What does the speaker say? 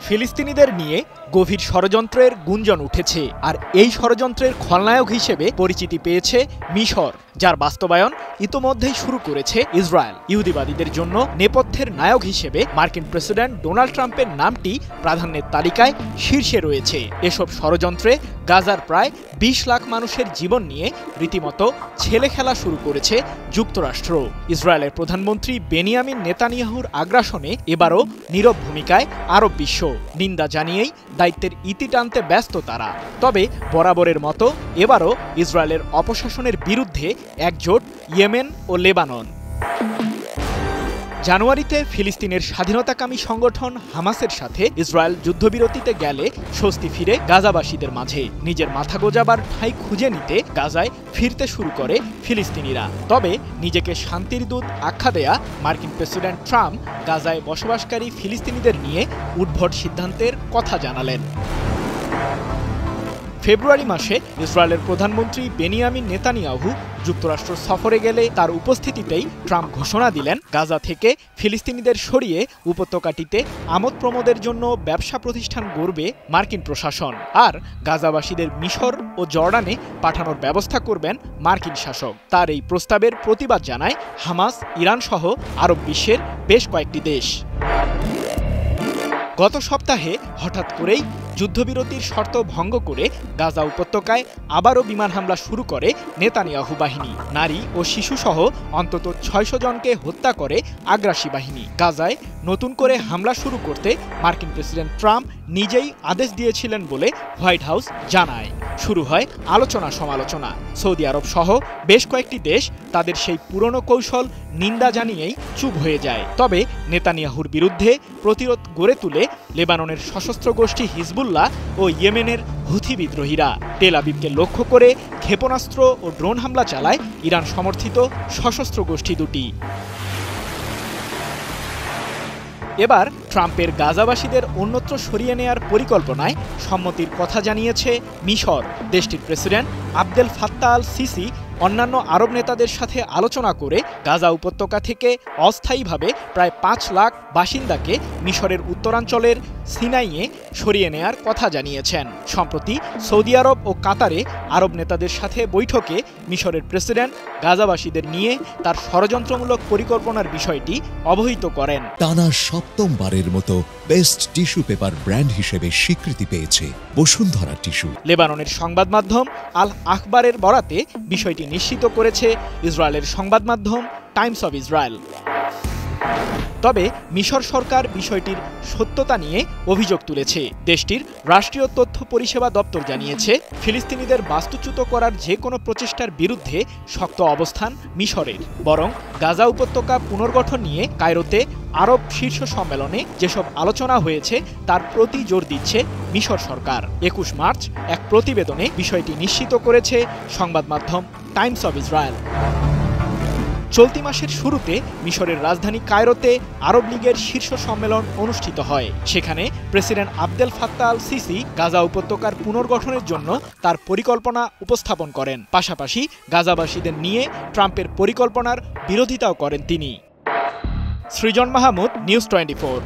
ফিলিস্তিনিদের নিয়ে গভীর ষড়যন্ত্রের গুঞ্জন উঠেছে, আর এই ষড়যন্ত্রের খলনায়ক হিসেবে পরিচিতি পেয়েছে মিশর, যার বাস্তবায়ন ইতোমধ্যেই শুরু করেছে ইসরায়েল। ইহুদিবাদীদের জন্য নেপথ্যের নায়ক হিসেবে মার্কিন প্রেসিডেন্ট ডোনাল্ড ট্রাম্পের নামটি প্রাধান্যের তালিকায় শীর্ষে রয়েছে। এসব ষড়যন্ত্রে গাজার প্রায় ২০ লাখ মানুষের জীবন নিয়ে রীতিমতো ছেলে খেলা শুরু করেছে যুক্তরাষ্ট্র। ইসরায়েলের প্রধানমন্ত্রী বেনিয়ামিন নেতানিয়াহুর আগ্রাসনে এবারও নীরব ভূমিকায় আরব বিশ্ব। নিন্দা জানিয়েই দায়িত্বের ইতি টানতে ব্যস্ত তারা। তবে বরাবরের মতো এবারও ইসরায়েলের অপশাসনের বিরুদ্ধে একজোট ইয়েমেন ও লেবানন। জানুয়ারিতে ফিলিস্তিনের স্বাধীনতাকামী সংগঠন হামাসের সাথে ইসরায়েল যুদ্ধবিরতিতে গেলে স্বস্তি ফিরে গাজাবাসীদের মাঝে। নিজের মাথা গোজাবার ঠাঁই খুঁজে নিতে গাজায় ফিরতে শুরু করে ফিলিস্তিনিরা। তবে নিজেকে শান্তির দূত আখ্যা দেয়া মার্কিন প্রেসিডেন্ট ট্রাম্প গাজায় বসবাসকারী ফিলিস্তিনিদের নিয়ে উদ্ভট সিদ্ধান্তের কথা জানালেন। ফেব্রুয়ারি মাসে ইসরায়েলের প্রধানমন্ত্রী বেনিয়ামিন নেতানিয়াহু যুক্তরাষ্ট্র সফরে গেলে তার উপস্থিতিতেই ট্রাম্প ঘোষণা দিলেন গাজা থেকে ফিলিস্তিনিদের সরিয়ে উপত্যকাটিতে আমোদ প্রমোদের জন্য ব্যবসা প্রতিষ্ঠান গড়বে মার্কিন প্রশাসন, আর গাজাবাসীদের মিশর ও জর্ডানে পাঠানোর ব্যবস্থা করবেন মার্কিন শাসক। তার এই প্রস্তাবের প্রতিবাদ জানায় হামাস, ইরান সহ আরব বিশ্বের বেশ কয়েকটি দেশ। গত সপ্তাহে হঠাৎ করেই যুদ্ধবিরতির শর্ত ভঙ্গ করে গাজা উপত্যকায় আবারও বিমান হামলা শুরু করে নেতানিয়াহু বাহিনী। নারী ও শিশুসহ অন্তত ৬০০ জনকে হত্যা করে আগ্রাসী বাহিনী। গাজায় নতুন করে হামলা শুরু করতে মার্কিন প্রেসিডেন্ট ট্রাম্প নিজেই আদেশ দিয়েছিলেন বলে হোয়াইট হাউস জানায়। শুরু হয় আলোচনা সমালোচনা। সৌদি আরব সহ বেশ কয়েকটি দেশ তাদের সেই পুরনো কৌশল নিন্দা জানিয়েই চুপ হয়ে যায়। তবে নেতানিয়াহুর বিরুদ্ধে প্রতিরোধ গড়ে তুলে লেবাননের সশস্ত্র গোষ্ঠী হিজবুল্লাহ ও ইয়েমেনের হুথি বিদ্রোহীরা। তেল আবিবকে লক্ষ্য করে ক্ষেপণাস্ত্র ও ড্রোন হামলা চালায় ইরান সমর্থিত সশস্ত্র গোষ্ঠী দুটি। এবার ট্রাম্পের গাজাবাসীদের অন্যত্র সরিয়ে নেয়ার পরিকল্পনায় সম্মতির কথা জানিয়েছে মিশর। দেশটির president Abdel Fattah al CC অন্যান্য আরব নেতাদের সাথে আলোচনা করে গাজা উপত্যকা থেকে অস্থায়ীভাবে প্রায় ৫ লাখ বাসিন্দাকে মিশরের উত্তরাঞ্চলের সিনাইয়ে সরিয়ে নেয়ার কথা জানিয়েছেন। সম্প্রতি সৌদি আরব ও কাতারে আরব নেতাদের সাথে বৈঠকে মিশরের প্রেসিডেন্ট গাজাবাসীদের নিয়ে তার ষড়যন্ত্রমূলক পরিকল্পনার বিষয়টি অবহিত করেন। টানা সপ্তমবারের মতো বেস্ট টিস্যু পেপার ব্র্যান্ড হিসেবে স্বীকৃতি পেয়েছে বসুন্ধরা টিস্যু। লেবাননের সংবাদ মাধ্যম আল আখবারের বরাতে বিষয়টি নিশ্চিত করেছে ইসরায়েলের সংবাদ মাধ্যম টাইমস অব ইসরায়েল। তবে মিশর সরকার বিষয়টির সত্যতা নিয়ে অভিযোগ তুলেছে। দেশটির রাষ্ট্রীয় তথ্য পরিষেবা দপ্তর জানিয়েছে, ফিলিস্তিনিদের বাস্তুচ্যুত করার যে কোনো প্রচেষ্টার বিরুদ্ধে শক্ত অবস্থান মিশরের। বরং গাজা উপত্যকা পুনর্গঠন নিয়ে কায়রোতে আরব শীর্ষ সম্মেলনে যেসব আলোচনা হয়েছে তার প্রতি জোর দিচ্ছে মিশর সরকার। ২১ মার্চ এক প্রতিবেদনে বিষয়টি নিশ্চিত করেছে সংবাদ মাধ্যম টাইমস অব ইসরায়েল। চলতি মাসের শুরুতে মিশরের রাজধানী কায়রোতে আরব লীগের শীর্ষ সম্মেলন অনুষ্ঠিত হয়। সেখানে president Abdel Fattah al CC Gaza উপত্যকার পুনর্গঠনের জন্য তার পরিকল্পনা উপস্থাপন করেন। পাশাপাশি গাজাবাসীদের নিয়ে ট্রাম্পের পরিকল্পনার বিরোধিতাও করেন তিনি। সৃজন মাহমুদ, নিউজ 24।